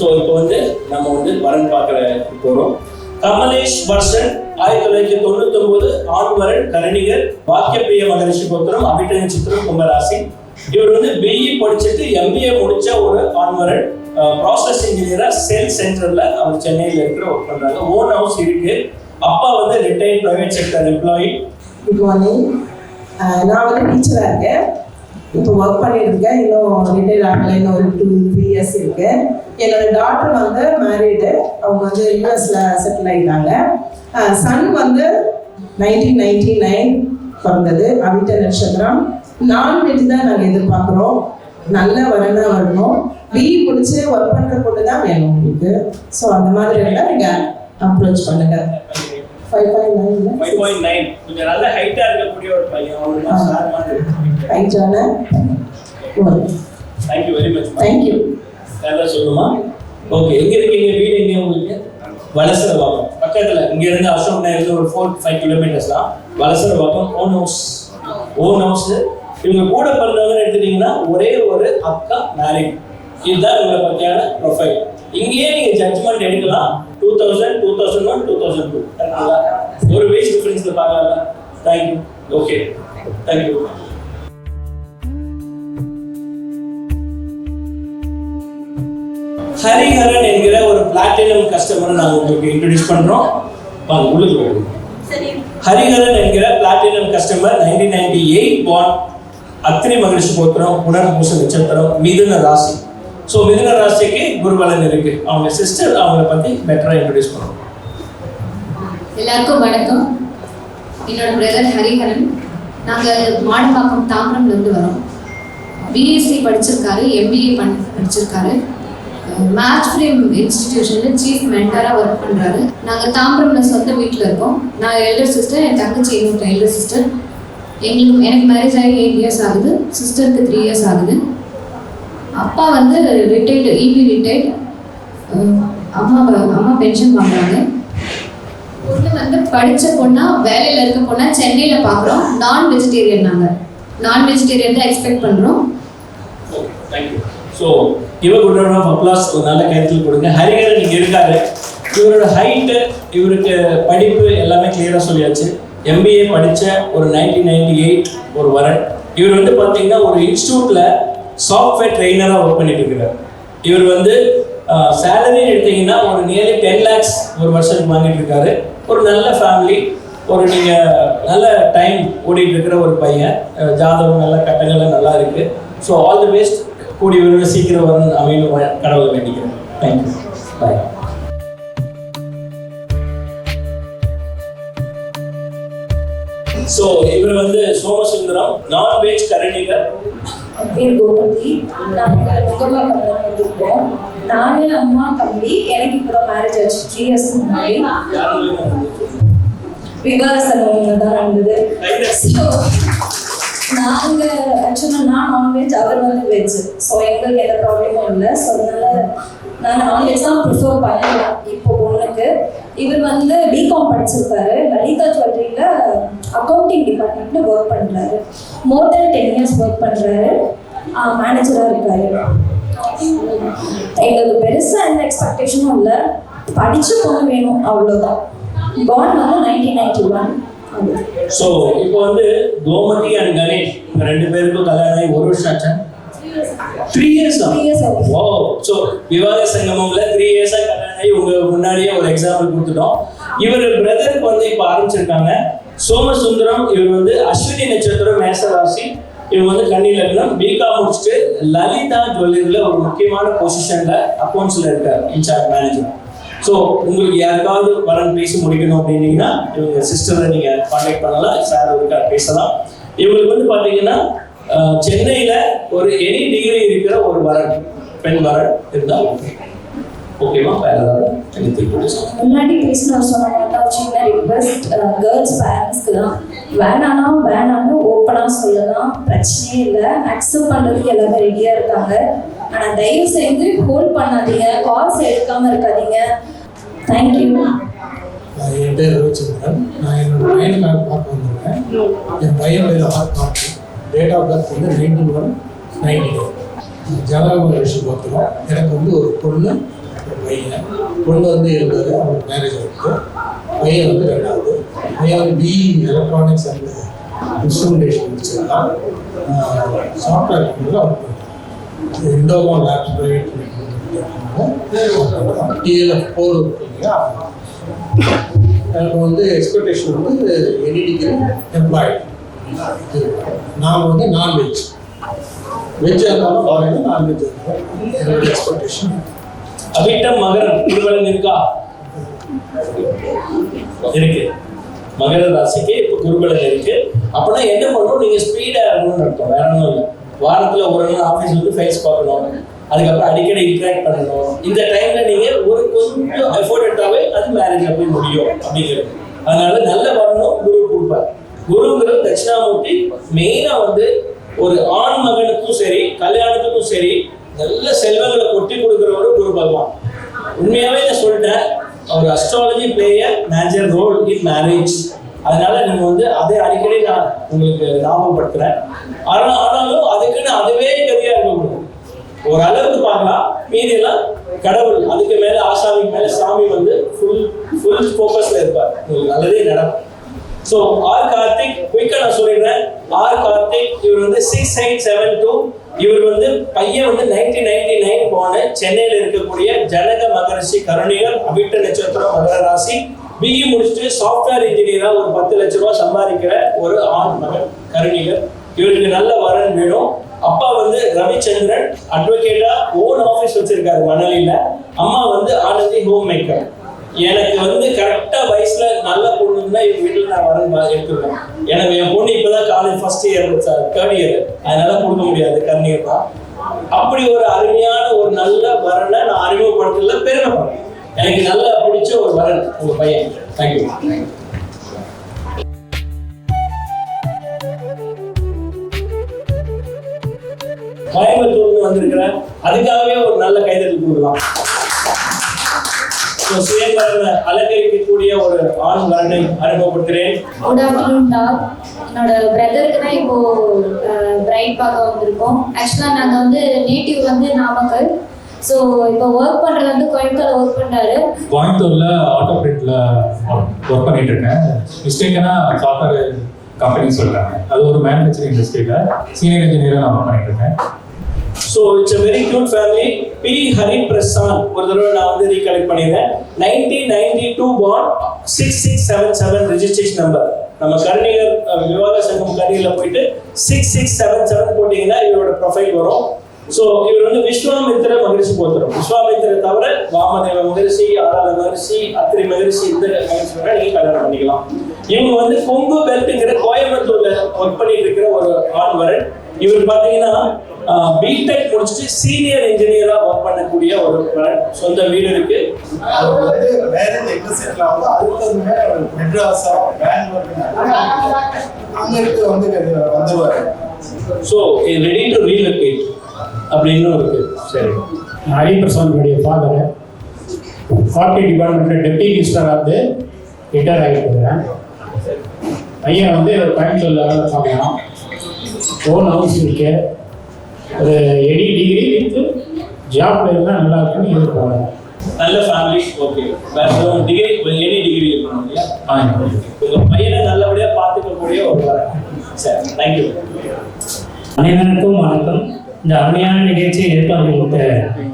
So இப்போ வந்து நம்ம வந்து வரன் பார்க்குற போகிறோம். கமலேஷ் வர்ஷன் 1999 ஆண் வரன், கரணிகர், வாக்கியப்பிரிய மகரிஷி கோத்திரம், அபிட்ட நட்சத்திரம், கும்பராசி. இவர் வந்து பிஇ படிச்சுட்டு எம்பிஏ முடிச்ச ஒரு ஆண் வரன். ப்ராசஸ் இன்ஜினியரா சேல்ஸ் சென்டர்ல அவர் சென்னையில் இருக்கிற ஒர்க் பண்றாங்க. ஓன் ஹவுஸ் இருக்கு. அப்பா வந்து retired private sector employee. Good morning. நான் வந்து டீச்சராக இருக்கேன். இப்போ ஒர்க் பண்ணிட்டு இருக்கேன். இன்னும் ரிட்டையர் ஆகலை, இன்னும் ஒரு 2-3 இயர்ஸ் இருக்கு. என்னோட டாட்டர் வந்து மேரீடு. அவங்க வந்து யூஎஸ்ல செட்டில் ஆகிட்டாங்க. சன் வந்து 1999 பிறந்தது, அவிட்ட நட்சத்திரம். நான்வெஜ் தான் நாங்கள் எதிர்பார்க்குறோம். நல்ல வரனா வரணும். பிஇ முடிச்சு ஒர்க் பண்ணுற பொண்ணு தான் வேணும் உங்களுக்கு. ஸோ அந்த மாதிரி இருந்தால் நீங்கள் அப்ரோச் பண்ணுங்க. 5.9 கொஞ்சம் நல்ல ஹைட்டா இருக்கக்கூடிய ஒரு பையன். அவருக்கு சார் மாதிரி ஹைட்டான. Thank you very much. Thank you. வேற சொல்லுமா? ஓகே, எங்க இருக்கீங்க? வீடு எங்க உங்களுக்கு? வலசரவாக்கம் பக்கத்துல. இங்க இருந்து அசோக் நகர்ல ஒரு 4-5 கிலோமீட்டர்ஸ் தான் வலசரவாக்கம். Own house. இவங்க கூட பிறந்தவங்க எடுத்துட்டீங்கன்னா ஒரே ஒரு அக்கா மேரிட். இதுதான் இவங்களை பற்றியான ப்ரொஃபைல். இங்கேயே நீங்க ஜட்ஜ்மெண்ட் எடுக்கலாம். 2000, 2001, 2002 ஒரு வயசு டிஃபரன்ஸ்ல பார்க்கலாம். தேங்க்யூ. Okay, thank you. ஹரிஹரன் என்கிற ஒரு பிளாட்டினம் கஸ்டமரை நாங்கள் உங்களுக்கு இன்ட்ரோடியூஸ் பண்றோம். வாங்க உள்ளுக்கு. ஹரிஹரன் என்கிற பிளாட்டினம் கஸ்டமர் 1998 born, அத்திரி மகரிஷி கோத்திரம், புனர்பூச நட்சத்திரம், மிதுன ராசி. ஸோ மிதுன ராசிக்கு குருபலன் இருக்கு. அவங்க சிஸ்டர், அவங்களை பத்தி பெட்டரா இன்ட்ரோடியூஸ் பண்ணுவோம். எல்லாருக்கும் வணக்கம். என்னோட பிரதர் ஹரிஹரன். நாங்கள் மாடம்பாக்கம் தாம்பரம்லேருந்து வரோம். பிஎஸ்சி படிச்சிருக்காரு, எம்பிஏ படிச்சிருக்காரு. மேட்ச் ஃப்ரேம் இன்ஸ்டிடியூஷனில் சீஃப் மென்டராக ஒர்க் பண்ணுறாரு. நாங்கள் தாம்பரம்ல சொந்த வீட்டில் இருக்கோம். நான் எல்டர் சிஸ்டர், என் தங்கச்சி இன்னொரு எல்டர் சிஸ்டர். எனக்கு மேரேஜ் ஆகி 8 இயர்ஸ் ஆகுது. சிஸ்டருக்கு 3 இயர்ஸ் ஆகுது. அப்பா வந்து ரிட்டையர்டு, இபி ரிட்டையர்டு. அம்மா பென்ஷன் வாங்குறாங்க. பொண்ணு வந்து படித்த பொண்ணா, வேலையில் இருக்க பொண்ணா சென்னையில் பார்க்குறோம். நான் வெஜிடேரியன். நாங்கள் நான் வெஜிடேரியன் தான் எக்ஸ்பெக்ட் பண்ணுறோம். ஸோ இவர் கூட அப்ளாஸ் ஒரு நல்ல கருத்தில் கொடுங்க. ஹரிஹரன் இங்கே இருக்காரு. இவரோட ஹைட்டு, இவருக்கு படிப்பு எல்லாமே கிளியராக சொல்லியாச்சு. எம்பிஏ படித்த ஒரு 1998 ஒரு வரன். இவர் வந்து பார்த்தீங்கன்னா ஒரு இன்ஸ்டியூட்டில் சாஃப்ட்வேர் ட்ரெயினராக ஒர்க் பண்ணிட்டு இருக்கிறார். இவர் வந்து சேலரி எடுத்தீங்கன்னா ஒரு நியர்லி 10 lakhs ஒரு வருஷத்துக்கு வாங்கிட்டு இருக்காரு. ஒரு நல்ல ஃபேமிலி, ஒரு நீங்கள் நல்ல டைம் ஓடிட்டு இருக்கிற ஒரு பையன். ஜாதகம் நல்ல கட்டங்கள்லாம் நல்லா இருக்கு. So all the best. கூடிய விரைவில் சீக்கிரம் வரணும் அமையும் கடவுளை வேண்டிக்கிறேன். தேங்க்யூ. பாய். ஸோ இவர் வந்து சோமசுந்தரம், நான்வெஜ் கரணிகர். பேர் கோமதி. நாங்கள் முகமாக இருக்கோம். நானே, அம்மா, தம்பி. எனக்கு இப்போ மேரேஜ் ஆச்சு 3 இயர்ஸ் முன்னாடி. விவாக சங்கமம் தான் நடந்தது. நாங்கள் ஆக்சுவலாக நான் நான்வெஜ், அவர் வந்து வெஜ். ஸோ எங்களுக்கு எந்த ப்ராப்ளமும் இல்லை. ஸோ அதனால நாங்கள் நான்வெஜ் தான் ப்ரிஃபர் பண்ணலாம் இப்போ பொண்ணுக்கு. இவர் வந்து பிகாம் படிச்சிருக்காரு. லலிதா ஜுவல்லரியில் அக்கௌண்டிங் டிபார்ட்மெண்ட்டில் ஒர்க் பண்ணுறாரு. மோர் தென் 10 இயர்ஸ் ஒர்க் பண்ணுறாரு. மேனேஜராக இருக்காரு. எங்களுக்கு பெருசாக எந்த எக்ஸ்பெக்டேஷனும் இல்லை. படித்த பொண்ணு வேணும், அவ்வளோதான். பார்ன் வந்து 1991. ஸோ இப்போ வந்து கோமதி அண்ட் கணேஷ் ரெண்டு பேருக்கும் கல்யாணம் ஆகி 1 வருஷம் ஆச்சா? 3 years. ஓ, ஸோ விவாக சங்கமம்ல 3 years கல்யாணம் ஆகி உங்க முன்னாடியே ஒரு எக்ஸாம்பிள் கொடுத்துட்டோம். இவர் பிரதருக்கு வந்து இப்போ ஆரம்பிச்சிருக்காங்க. சோமசுந்தரம், இவர் வந்து அஸ்வினி நட்சத்திரம், மேச ராசி. இவங்க வந்து கன்னி லக்னம். பிகாம் முடிச்சுட்டு லலிதா ஜுவல்லரியில் ஒரு முக்கியமான பொசிஷன்ல அக்கௌண்ட்ஸ்ல இருக்கார், இன்சார்ஜ் மேனேஜர். ஸோ உங்களுக்கு யாருக்காவது வரன் பேசி முடிக்கணும் அப்படின்னீங்கன்னா இவங்க சிஸ்டரை நீங்கள் கான்டாக்ட் பண்ணலாம். சார் இருக்கார், பேசலாம். இவங்களுக்கு வந்து பார்த்தீங்கன்னா சென்னையில் ஒரு எனி டிகிரி இருக்கிற ஒரு வரன், பெண் வரன் இருந்தால் ஓகே. ஓகேவா? வேற ஏதாவது முன்னாடி பேசின சொன்னாங்க சின்ன ரிக்வெஸ்ட் கேர்ள்ஸ் பேரண்ட்ஸ்க்கு தான். வேணான்னு ஓப்பனாக சொல்லலாம், பிரச்சனையே இல்லை. அக்செப்ட் பண்ணுறதுக்கு எல்லாமே ரெடியாக இருக்காங்க. ஆனால் தயவு செய்து ஹோல்ட் பண்ணாதீங்க, கால்ஸ் எடுக்காமல் இருக்காதீங்க. தேங்க்யூ. என் பேர் ரவிச்சந்திரன். நான் என்னோட பையனுக்காக பார்க்க வந்திருக்கேன். என் பையன் பேர் ஆர்ட். டேட் ஆஃப் பர்த் வந்து 19/1/90. ஜனவரி வருஷம் பார்த்துருவோம். எனக்கு வந்து ஒரு பொண்ணு பையன். பொண்ணு வந்து இருந்தார், அவங்களுக்கு மேரேஜ் ஆகிருக்கு. பையன் வந்து 2வது. பையன் வந்து பிஇ எலக்ட்ரானிக்ஸ் அண்ட் இன்ஸ்ட்ருமெண்டேஷன் முடிச்சிருக்கான். சாஃப்ட்வேர் கம்பெனியில் ஒர்க் பண்ணுறாங்க. இண்டோகோ லேப்ஸ் ப்ரைவேட் டிஎல்எஃப் 4 இருக்கு இல்லையா. எனக்கு வந்து எக்ஸ்பெக்டேஷன் வந்து எனி டிகிரி எம்ப்ளாய்டு. நான் வந்து நான்வெஜ் இருந்தாலும் பாருங்க, நான்வெஜ் இருக்கும் என்னோட எக்ஸ்பெக்டேஷன். அவிட்டம் மகரம் குருபலன் இருக்கா? இருக்கு. மகர ராசிக்கு இப்போ குருபலன் இருக்கு. அப்படின்னா என்ன பண்ணணும், நீங்க ஸ்பீடா இருக்கணும்னு அர்த்தம். வேற ஒன்றும் இல்லை. வாரத்துல ஒரு நாள் ஆஃபீஸ் வந்து ஃபைல்ஸ் பார்க்கணும், அதுக்கப்புறம் அடிக்கடி இன்ட்ராக்ட் பண்ணணும். இந்த டைம்ல நீங்க ஒரு கொஞ்சம் எஃபோர்ட் எடுத்தாவே அது மேரேஜ் போய் முடியும் அப்படிங்கிறது. அதனால நல்ல வரணும் குரு கொடுப்பார். குருங்கிறது தட்சிணாமூர்த்தி. மெயினா வந்து ஒரு ஆண் மகனுக்கும் சரி கல்யாணத்துக்கும் சரி நல்ல செல்வங்களை கொட்டி கொடுக்குறவரும் குரு பகவான். உண்மையாவே நான் சொல்லிட்டேன், ஒரு astrology player major role in marriage. அதனால நீங்க வந்து அதை அடிக்கடி நான் உங்களுக்கு ஞாபகப்படுத்துறேன். ஆனாலும் அதுக்குன்னு அதுவே கதியா இருக்கக்கூடாது. ஒரு அளவுக்கு பார்க்கலாம், மீதியெல்லாம் கடவுள் அதுக்கு மேல ஆசாமிக்கு மேல சாமி வந்து ஃபுல் ஃபோக்கஸ்ல இருப்பார். உங்களுக்கு நல்லதே நடக்கும். ஸோ ஆர் கார்த்திக் குயிக்கா நான் சொல்லிடுறேன். ஆர் கார்த்திக் இவர் வந்து 6872. இவர் வந்து பையன் வந்து 1999 போன சென்னையில் இருக்கக்கூடிய ஜனக மகரிஷி கருணிகர் அவிட்ட நட்சத்திரம் மகர ராசி. பிஇ முடிச்சுட்டு சாஃப்ட்வேர் இன்ஜினியரா ஒரு 10 லட்ச ரூபாய் சம்பாதிக்கிற ஒரு ஆண் மகன் கருணிகர். இவருக்கு நல்ல வரன் வேணும். அப்பா வந்து ரவிச்சந்திரன் அட்வொகேட்டா ஓன் ஆஃபீஸ் வச்சிருக்காரு மணலியில. அம்மா வந்து ஆனந்தி ஹோம் மேக்கர். எனக்கு வந்து கரெக்டா வயசுல நல்ல பொண்ணுன்னா இவங்க வீட்டுல நான் வரன் எடுத்துருவேன். எனக்கு என் பொண்ணு இப்பதான் college first year 3rd year, அதனால கொடுக்க முடியாது, கண்ணீர் தான். அப்படி ஒரு அருமையான ஒரு நல்ல வரனை நான் அறிமுகப்படுத்தல, பெருமைப்படுறேன். எனக்கு நல்லா பிடிச்ச ஒரு வரன் உங்க பையன். தேங்க்யூ. கோயம்புத்தூர்ல வந்திருக்கிறேன், அதுக்காகவே ஒரு நல்ல கைதட்டல் கொடுக்கலாம். சுயம்பரனை அலங்கரிக்கக்கூடிய ஒரு ஆண் வரனை அறிமுகப்படுத்துகிறேன். குட் ஆஃப்டர்நூன் டாக். என்னோட பிரதருக்கு தான் இப்போ பிரைட் பார்க்க வந்திருக்கோம். ஆக்சுவலாக நாங்கள் வந்து நேட்டிவ் வந்து நாமக்கல். ஸோ இப்போ ஒர்க் பண்ணுறது வந்து கோயம்புத்தூர்ல ஒர்க் பண்ணுறாரு. கோயம்புத்தூர்ல ஆட்டோ பிரிட்ல ஒர்க் பண்ணிட்டு இருக்கேன். மிஸ்டேக்கான சாஃப்ட்வேர் கம்பெனி சொல்றாங்க. அது ஒரு மேனுஃபேக்சரிங் இண்டஸ்ட்ரியில சீனியர் இன்ஜினியரா நான் ஒர்க் பண்ணிட்டு இருக்கேன். So it's a very cute family. P. Hari Prasan ஒரு தடவை நான் வந்து ரீகலெக்ட் பண்ணிடுறேன். 1992 born, 6677 ரெஜிஸ்ட்ரேஷன் நம்பர். நம்ம கர்ணிகர் விவாக சங்கம் கர்ணிகர்ல போயிட்டு 6677 போட்டீங்கன்னா இவரோட ப்ரொஃபைல் வரும். ஸோ இவர் வந்து விஸ்வாமித்திர மகரிஷி போத்துறோம். விஸ்வாமித்திர தவிர வாமதேவ மகரிஷி, ஆராத மகரிஷி, அத்திரி மகரிஷி, இந்த மகரிஷி நீங்க கல்யாணம் பண்ணிக்கலாம். இவங்க வந்து கொங்கு பெல்ட்ங்கிற கோயம்புத்தூர்ல ஒர்க் பண்ணிட்டு இருக்கிற ஒரு ஆண் வரன். இவர் பாத்தீங்கன்னா பிடெக் முடிச்சுட்டு சீனியர் இன்ஜினியரா ஒர்க் பண்ணக்கூடிய ஒரு சொந்த வீடு இருக்கு. ஸோ ரெடி டு ரீலோகேட் அப்படின்னு இருக்கு. சரி, ஹரி பிரசாந்தோடைய ஃபாதர் ஃபார்ட்டி டிபார்ட்மெண்ட்ல டெப்டி மினிஸ்டராக வந்து ரிட்டையர் ஆகிட்டு இருக்கிறேன். பையன் வந்து கோயம்புத்தூர்ல வேலை பார்க்கலாம். ஓன் ஹவுஸ் இருக்கு. ஒரு எனி டிகிரி வித் ஜாப்ல இருந்தால் நல்லா இருக்குன்னு எதிர்பார்க்குறேன். நல்ல family. Okay, degree any degree இருக்கணும் இல்லையா? உங்க பையனை நல்லபடியா பார்த்துக்கக்கூடிய ஒரு வரேன். சரி, தேங்க்யூ. அனைவருக்கும் வணக்கம். இந்த அருமையான நிகழ்ச்சியை ஏற்பாடு கொடுத்த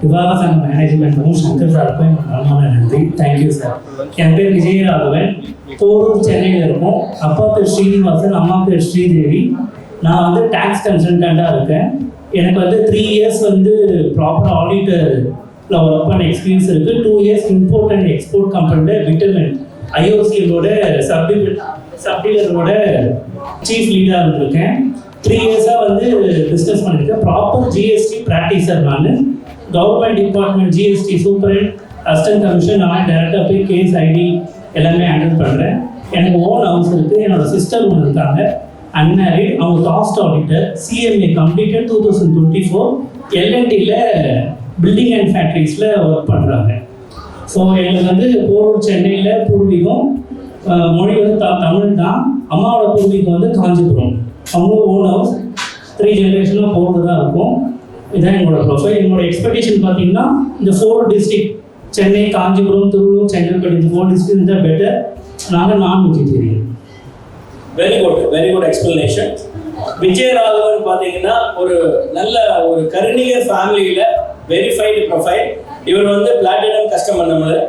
விவாக சங்க மேனேஜ்மெண்ட்டும் சங்கர் சாருக்கும் மனமான நன்றி. Thank you sir. என் பேர் விஜயராகவன். போரூர் சென்னையில் இருக்கும். அப்பா பேர் ஸ்ரீனிவாசன், அம்மா பேர் ஸ்ரீதேவி. நான் வந்து டேக்ஸ் கன்சல்டண்ட்டாக இருக்கேன். எனக்கு வந்து 3 இயர்ஸ் வந்து ப்ராப்பர் ஆடிட்டரில் ஒர்க் பண்ண எக்ஸ்பீரியன்ஸ் இருக்குது. 2 இயர்ஸ் இம்போர்ட் அண்ட் எக்ஸ்போர்ட் கம்பெனியில் விட்டமின் ஐஓசிஎலோட சப்டீலரோட சீஃப் லீடாக இருந்திருக்கேன். 3 இயர்ஸாக வந்து பிஸ்னஸ் பண்ணியிருக்கேன். ப்ராப்பர் ஜிஎஸ்டி ப்ராக்டிஸர் நான். Government department GST superintendent assistant commission நான் டேரெக்டாக போய் கேஸ் ஐடி எல்லாமே ஹேண்டில் பண்ணுறேன். எனக்கு ஓன் ஹவுஸ் இருக்குது. என்னோட சிஸ்டர் ஒன்று இருக்காங்க, அன்மேரிட். அவங்க காஸ்ட் ஆடிட்டர், சிஎம்ஏ கம்ப்ளீட்டட் 2024. எல்என்டியில் பில்டிங் அண்ட் ஃபேக்ட்ரிஸில் ஒர்க் பண்ணுறாங்க. ஸோ எங்களுக்கு வந்து போரூர் சென்னையில் பூர்வீகம். மொழி வந்து தமிழ் தான். அம்மாவோட பூர்வீகம் வந்து காஞ்சிபுரம். அவங்களும் ஓன் ஹவுஸ். 3 ஜென்ரேஷனாக போகிறது தான் இருக்கும். இதுதான் எங்களோட ப்ரொஃபைல். என்னோட எக்ஸ்பெக்டேஷன் பார்த்தீங்கன்னா இந்த 4 டிஸ்ட்ரிக்ட் சென்னை, காஞ்சிபுரம், திருவள்ளூர், செங்கல்பட்டு இந்த 4 டிஸ்ட்ரிக்ட் தான் பெட்டர். நாங்கள் நான் vegetarian. Very good explanation. Vijayaraghavan பார்த்தீங்கன்னா ஒரு நல்ல ஒரு கருணிகர் ஃபேமிலியில் வெரிஃபைடு ப்ரொஃபைல். இவர் வந்து பிளாட்டினம் கஸ்டமர் நம்பர்.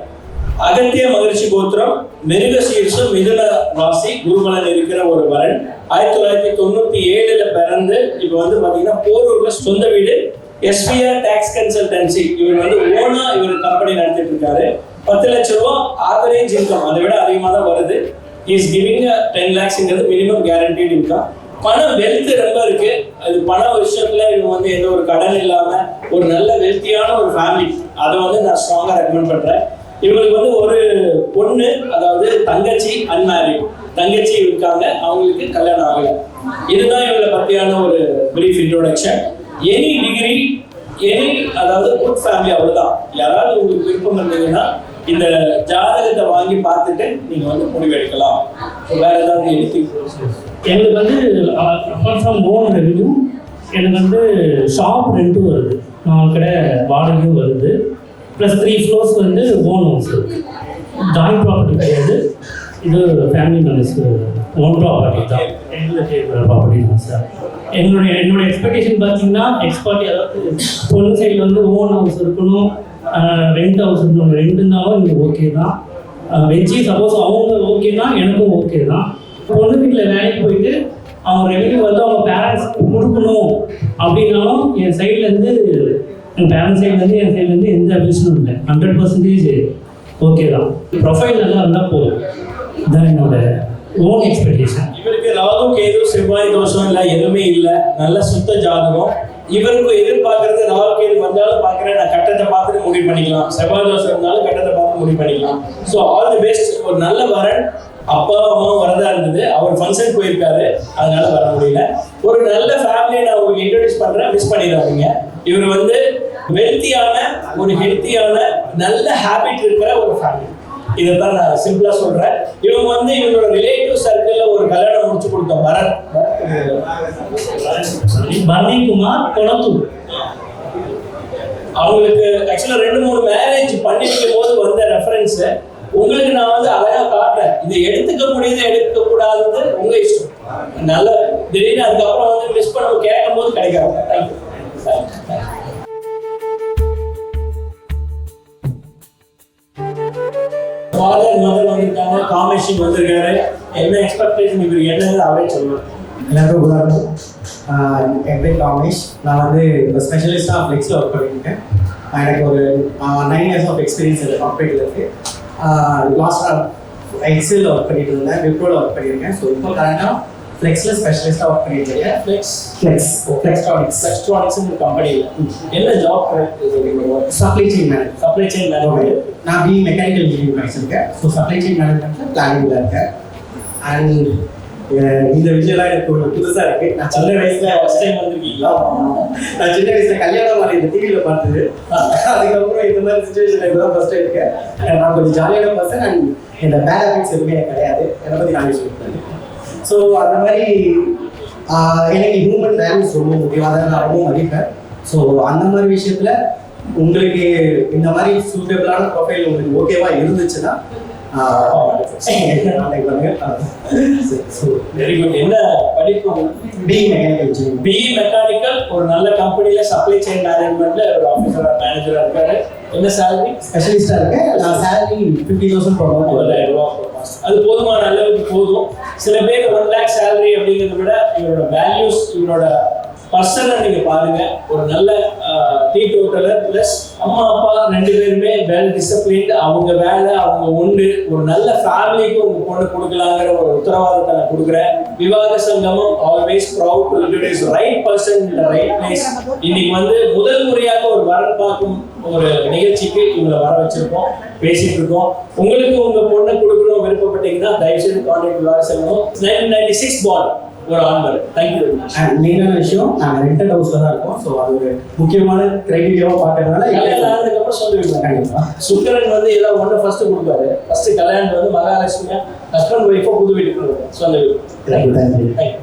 அகத்திய மகிழ்ச்சி கோத்திரம், மிருக சீர்ஷம், மிதுன ராசி, குருபலன் இருக்கிற ஒரு வரன். 1997 பிறந்து இப்போ வந்து பார்த்தீங்கன்னா போரூர்ல சொந்த வீடு. எஸ்பிஆர் டாக்ஸ் கன்சல்டன்சி இவர் வந்து ஓனா இவர் கம்பெனி நடத்திட்டு இருக்காரு. 10 லட்ச ரூபா ஆவரேஜ் இன்கம், அதை விட அதிகமாக தான் வருது. இஸ் கிவிங் 10 lakhsங்கிறது மினிமம் கேரண்டீட் இன்கம். பணம் வெல்த் ரொம்ப இருக்கு. அது பண விஷயத்துல இவங்க வந்து எந்த ஒரு கடன் இல்லாம ஒரு நல்ல வெல்த்தியான ஒரு ஃபேமிலி, அதை வந்து நான் ஸ்ட்ராங்கா ரெக்கமெண்ட் பண்றேன். இவங்களுக்கு வந்து ஒரு பொண்ணு, அதாவது தங்கச்சி அன்மேரிட் தங்கச்சி இருக்காங்க, அவங்களுக்கு கல்யாணம் ஆகல. இதுதான் இவங்களை பத்தியான ஒரு brief introduction. Any degree, any அதாவது குட் ஃபேமிலி, அவ்வளவுதான். யாராவது உங்களுக்கு விருப்பம் இருந்தீங்கன்னா இந்த ஜாதகத்தை வாங்கி பார்த்துட்டு நீங்க வந்து முடிவெடுக்கலாம். வேற ஏதாவது எழுதி எங்களுக்கு வந்து அப்பார்ட் ஃப்ரம் ஓன் ரெவன்யூ எனக்கு வந்து ஷாப் ரெண்ட்டும் வருது, 4 கடை வாடகையும் வருது, ப்ளஸ் 3 floors வந்து ஓன் ஹவுஸ் இருக்குது. ஜாயிண்ட் ப்ராப்பர்ட்டி கிடையாது, இது ஃபேமிலி மெம்பர்ஸ்க்கு ஓன் ப்ராப்பர்ட்டி தான், எங்களுக்கு ப்ராப்பர்ட்டி தான் சார். என்னோட எக்ஸ்பெக்டேஷன் பார்த்தீங்கன்னா அதாவது பொண்ணு சைடில் வந்து ஓன் ஹவுஸ் இருக்கணும், ரெண்ட் ஹவுஸ் இருக்கணும். ரெண்ட் இருந்தாலும் எனக்கு ஓகே தான். வெஜ்ஜி சப்போஸ் அவங்க ஓகேனா எனக்கும் ஓகே தான். பொண்ணு வீட்டில் வேலைக்கு போயிட்டு அவங்க ரெவன்யூ வந்து அவங்க பேரண்ட்ஸ்க்கு கொடுக்கணும் அப்படின்னாலும் என் சைட்லேருந்து, என் பேரண்ட்ஸ் சைட்லேருந்து, என் சைட்லேருந்து எந்த அபிஷனும் இல்லை. 100% ஓகே தான். ப்ரொஃபைல் நல்லா இருந்தால் போதும். இதுதான் என்னோட ஓன் எக்ஸ்பெக்டேஷன். இவருக்கு ராகு, கேது, செவ்வாய் தோஷம் இல்லை, எதுவுமே இல்லை, நல்ல சுத்த ஜாதகம். இவருக்கு எதிர்பார்க்கறது ராகு கேது வந்தாலும் பார்க்குறேன், நான் கட்டத்தை பார்த்துட்டு முடிவு பண்ணிக்கலாம். செவ்வாய் தோஷம் இருந்தாலும் கட்டத்தை பார்த்து முடிவு பண்ணிக்கலாம். So all the best. ஒரு நல்ல வரன். அப்பா அம்மாவும் வரதா இருந்தது, அவர் ஃபங்க்ஷன் போயிருக்காரு, அதனால வர முடியல. ஒரு நல்ல ஃபேமிலியை நான் உங்களுக்கு இன்ட்ரோடியூஸ் பண்றேன், மிஸ் பண்ணிடாதீங்க. இவர் வந்து வெல்த்தியான, ஒரு ஹெல்த்தியான, நல்ல ஹேபிட் இருக்கிற ஒரு ஃபேமிலி. இதைத்தான் நான் சிம்பிளா சொல்றேன். இவங்க வந்து இவங்களோட ரிலேட்டிவ் சர்க்கிள்ல ஒரு கல்யாணம் முடிச்சு கொடுத்தோம். பரணிக்குமார், கொளத்தூர். அவங்களுக்கு ஆக்சுவலா 2-3 மேரேஜ் பண்ணிருக்கும் போது வந்த ரெஃபரன்ஸ் உங்களுக்கு நான் வந்து அழகா காட்டுறேன். இதை எடுத்துக்க முடியுது, எடுத்துக்க கூடாது உங்க இஷ்டம். நல்ல திடீர்னு அதுக்கப்புறம் வந்து மிஸ் பண்ண கேட்கும் போது கிடைக்காது. தேங்க்யூ. ஃபாதர் மதர் வந்திருக்காங்க, காமேஷன் வந்திருக்காரு. என்ன எக்ஸ்பெக்டேஷன் இவருக்கு என்னன்னு அவரே சொல்லுவாங்க. எல்லாருக்கும் குட் ஆஃப்டர்நூன். என் பேர் காமேஷ். நான் வந்து இப்போ ஸ்பெஷலிஸ்டாக ஃப்ளெக்ஸில் ஒர்க் பண்ணியிருக்கேன். எனக்கு ஒரு 9 years ஆஃப் எக்ஸ்பீரியன்ஸ் இருக்குது கார்பரேட்டில் இருக்குது. லாஸ்ட்டாக எக்ஸில் ஒர்க் பண்ணிட்டு இருந்தேன், விப்ரோவில் ஒர்க் பண்ணியிருக்கேன். ஸோ இப்போ கரெக்டாக ஃப்ளெக்ஸில் ஸ்பெஷலிஸ்டாக ஒர்க் பண்ணிட்டு இருக்கேன். ஃப்ளெக்ஸ்ட்ரானிக்ஸ் கம்பெனியில் என்ன ஜாப்? Supply chain manage. நான் பிஇ மெக்கானிக்கல் இன்ஜினியரிங் படிச்சிருக்கேன். ஸோ சப்ளை செயின் மேனேஜ்மெண்ட்டில் பிளானிங்கில் இருக்கேன். அண்ட் இந்த விஷயம்லாம் எனக்கு ஒரு புதுசாக இருக்குது. நான் சின்ன வயசில் ஃபர்ஸ்ட் டைம் வந்திருக்கீங்களா? நான் சின்ன வயசில் கல்யாணம் மாதிரி இந்த டிவியில் பார்த்தது. அதுக்கப்புறம் இந்த மாதிரி சுச்சுவேஷன் இதுதான் ஃபர்ஸ்ட் டைம் இருக்கேன். நான் கொஞ்சம் ஜாலியான பர்சன். அண்ட் இந்த பேட் ஹேபிட்ஸ் எதுவுமே எனக்கு கிடையாது. என்னை பற்றி நான் சொல்லியிருக்கேன். ஸோ அந்த மாதிரி எனக்கு ஹியூமன் வேல்யூஸ் ரொம்ப முக்கியம். அதை நான் ரொம்ப மதிப்பேன். ஸோ அந்த மாதிரி விஷயத்தில் உங்களுக்கு இந்த மாதிரி சூட்டபிளான ப்ரொஃபைல் உங்களுக்கு ஓகேவா இருந்துச்சுன்னா வெரி குட். என்ன படிப்பு? BE mechanical. பிஇ மெக்கானிக்கல் ஒரு நல்ல கம்பெனில சப்ளை செயின் மேனேஜ்மெண்ட்ல ஒரு ஆஃபீஸரா மேனேஜரா இருக்காரு. என்ன சேலரி? ஸ்பெஷலிஸ்டா இருக்கேன். நான் சேலரி 50,000 per month. 10,000 ரூபாய். அது போதுமான அளவுக்கு போதும். சில பேர் 1 lakh சேலரி அப்படிங்கிறத விட இவரோட வேல்யூஸ், இவரோட பர்சனை நீங்க பாருங்க. ஒரு நல்ல டீ டோட்டலர் பிளஸ் அம்மா அப்பா 2 பேருமே வெல் டிசிப்ளின்ட். அவங்க வேலை அவங்க உண்டு. ஒரு நல்ல ஃபேமிலிக்கு உங்க பொண்ணு கொடுக்கலாங்கிற ஒரு உத்தரவாதத்தை நான் கொடுக்குறேன். விவாக சங்கமம் always proud to introduce right person in the right place. இன்னைக்கு வந்து முதல் முறையாக ஒரு வரன் பார்க்கும் ஒரு நிகழ்ச்சிக்கு இவங்களை வர வச்சிருக்கோம், பேசிட்டு இருக்கோம். உங்களுக்கு உங்க பொண்ணை கொடுக்கணும் விருப்பப்பட்டீங்கன்னா தயவுசெய்து கான்டாக்ட் விவாக சங்கமம். 1996 born ஒரு ஆண்கள். Thank you very much. மெயினான விஷயம் நாங்கள் ரெண்டட் ஹவுஸ்ல தான் இருக்கோம். ஸோ அது ஒரு முக்கியமான கிரைட்டீரியாவாக பார்க்கறதுனால கல்யாணம் ஆனதுக்கப்புறம் சொல்லுவீங்க. கண்டிப்பாக சுக்கரன் வந்து ஏதாவது ஒன்று ஃபர்ஸ்ட் கொடுப்பாரு. ஃபர்ஸ்ட் கல்யாணம் வந்து மகாலட்சுமியா ஹஸ்பண்ட் ஒய்ஃபோ புது வீட்டுக்கு சொல்லுவீங்க. தேங்க்யூ. தேங்க்யூ.